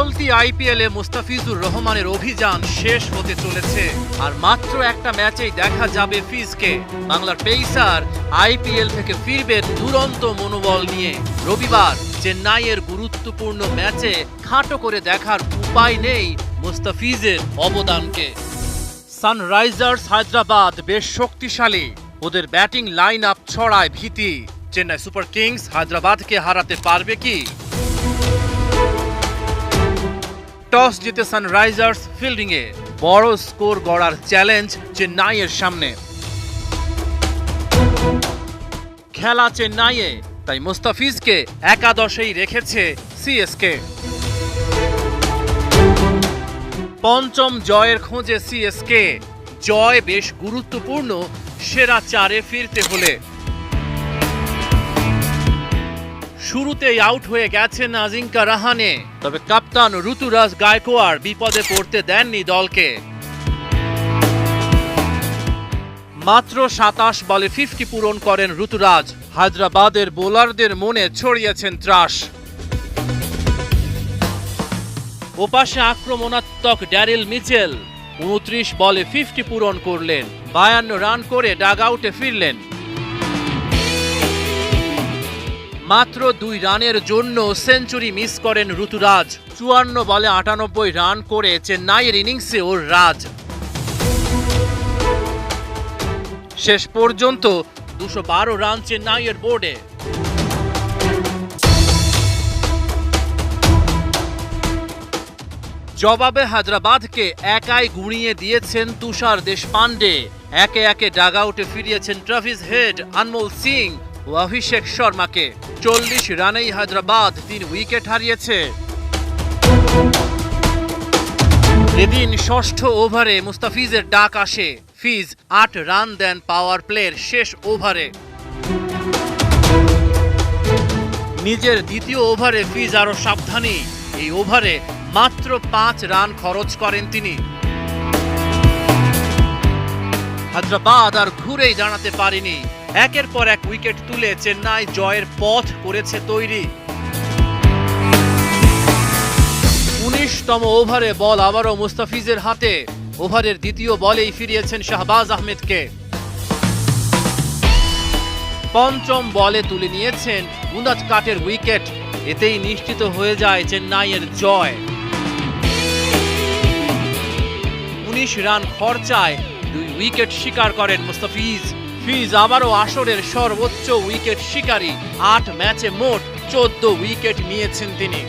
চলতি আইপিএলে মুস্তাফিজুর রহমানের অভিযান শেষ হতে চলেছে। আর মাত্র একটা ম্যাচেই দেখা যাবে ফিজকে। বাংলার পেসার আইপিএল থেকে ফিরবেন দুরন্ত মনোবল নিয়ে। রবিবার চেন্নাইয়ের গুরুত্বপূর্ণ ম্যাচে খাটো করে দেখার উপায় নেই মুস্তাফিজের অবদানকে। সানরাইজার্স হায়দ্রাবাদ বেশ শক্তিশালী, ওদের ব্যাটিং লাইন আপ ছড়ায় ভীতি। চেন্নাই সুপার কিংস হায়দ্রাবাদকে হারাতে পারবে কি? টস জিতে সানরাইজার্স ফিল্ডিংয়ে, বড় স্কোর গড়ার চ্যালেঞ্জ চেন্নাইয়ের সামনে। খেলা চেন্নাইয়ে, তাই মুস্তাফিজকে একাদশেই রেখেছে সিএসকে। পঞ্চম জয়ের খোঁজে সিএসকে। জয় বেশ গুরুত্বপূর্ণ সেরা চারে ফিরতে হলে। শুরুতেই আউট হয়ে গেছেন আজিঙ্কা রাহানে, তবে কাপ্তান ঋতুরাজ গায়কোয়াড় বিপদে পড়তে দেননি দলকে। মাত্র ২৭ বলে 50 পূরণ করেন ঋতুরাজ। হায়দ্রাবাদের বোলারদের মনে ছড়িয়েছেন ত্রাস। ওপাশে আক্রমণাত্মক ড্যারিল মিচেল ২৯ বলে 50 পূরণ করলেন, ৫২ রান করে ডাগ আউটে ফিরলেন। মাত্র ২ রানের জন্য সেঞ্চুরি মিস করেন ঋতুরাজ। ৫৪ বলে ৯৮ রান করে চেন্নাইয়ের ইনিংসে ওর রাজ। শেষ পর্যন্ত ২১২ রান চেন্নাইয়ের বোর্ডে। জবাবে হায়দ্রাবাদকে একাই গুঁড়িয়ে দিয়েছেন তুষার দেশপান্ডে। একে একে ডাগ আউটে ফিরিয়েছেন ট্রাভিস হেড, আনমোল সিং ও অভিষেক শর্মাকে। ৪০ রানেই হায়দ্রাবাদ ৩ উইকেট হারিয়েছে। এদিন ষষ্ঠ ওভারে মুস্তাফিজের ডাক আসে। ফিজ ৮ রান দেন পাওয়ার প্লের শেষ ওভারে। নিজের দ্বিতীয় ওভারে ফিজ আরো সাবধানী। এই ওভারে মাত্র ৫ রান খরচ করেন তিনি। হায়দ্রাবাদ আর ঘুরেই দাঁড়াতে পারেনি। একের পর এক উইকেট তুলে চেন্নাই জয়ের পথ করেছে তৈরি। ১৯তম ওভারে বল আবারও মুস্তাফিজের হাতে। ওভারের দ্বিতীয় বলেই ফিরিয়েছেন শাহবাজ আহমেদকে। পঞ্চম বলে তুলে নিয়েছেন মুনাজ কাটের উইকেট। এতেই নিশ্চিত হয়ে যায় চেন্নাইয়ের জয়। ১৯ রান খরচায় ২ উইকেট শিকার করেন মুস্তাফিজ। ফিজ আবারও আসরের সর্বোচ্চ উইকেট শিকারী। ৮ ম্যাচে মোট ১৪ উইকেট নিয়েছেন তিনি।